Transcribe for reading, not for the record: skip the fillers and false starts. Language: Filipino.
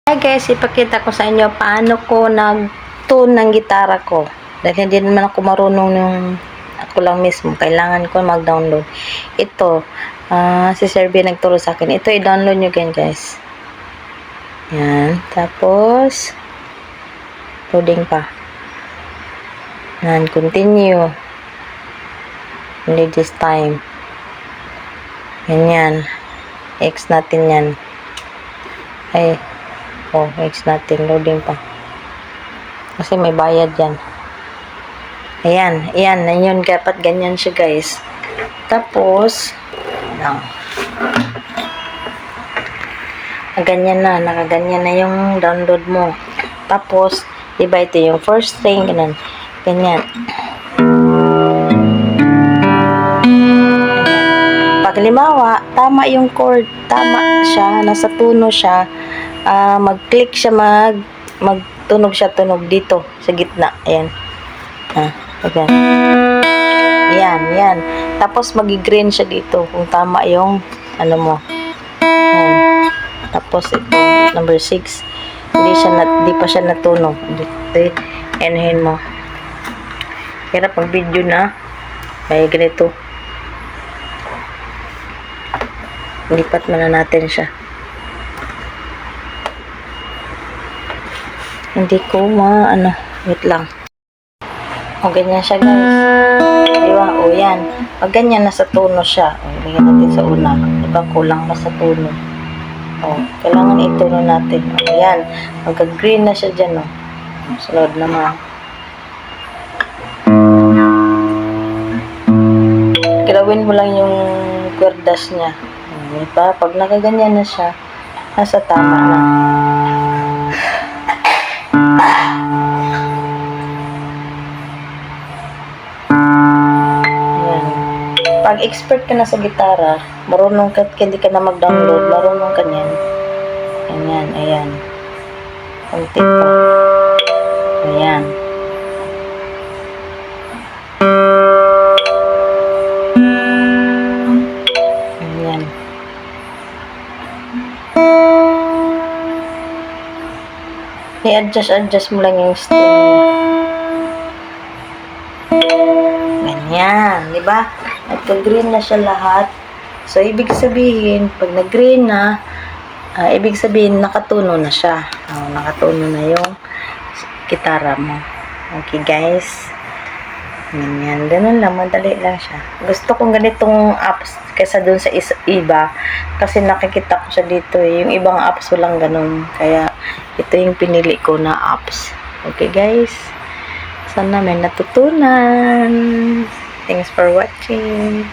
Hi guys, ipakita ko sa inyo paano ko nag-tune ng gitara ko. Dahil hindi naman ako marunong yung ako lang mismo. Kailangan ko mag-download. Ito, si Sir B nagturo sa akin. Ito, i-download nyo guys. Yan. Tapos, loading pa. Yan, continue. Only this time. Yan. X natin yan. Ay, X natin, loading pa. Kasi may bayad yan. Ayan, yun, dapat ganyan siya guys. Tapos, ganyan na, nakaganyan na yung download mo. Tapos, diba ito yung first string, ganyan. Pag limawa, tama yung chord, tama siya, nasa tuno siya. Mag-click siya, magtunog siya, tunog dito sa gitna. Ayan. Ayan. Tapos magi-green siya dito kung tama yung ano mo. Ayan. Tapos ito, number 6. Hindi pa siya natunog. Enuhin mo. Hirap ang video na. May ganito. Lipat muna natin siya. Hindi ko wait lang. Ganyan siya guys. Diba? Yan. Pag ganyan, nasa tono siya. Lagyan natin sa una. Diba? Kulang pa sa tono. Kailangan ituno natin. Yan. Magka-green na siya dyan. Sunod naman. Kilawin mo lang yung kwerdas niya. Diba? Pag nakaganyan na siya, nasa tama na. Pag expert ka na sa gitara, marunong ka, hindi ka na mag-download, marunong ka niyan. Ayan. Kunti pa. Ayan. I-adjust mo lang yung string niya. Ganyan, di ba? Nagka-green na siya lahat. So, ibig sabihin, pag nag-green na, ibig sabihin, nakatuno na siya. Nakatuno na yung gitara mo. Okay, guys. Ganyan. Ganun lang. Madali lang siya. Gusto kong ganitong apps kaysa dun sa iba. Kasi nakikita ko siya dito. Yung ibang apps walang ganun. Kaya, ito yung pinili ko na apps. Okay, guys. Sana may natutunan. Thanks for watching.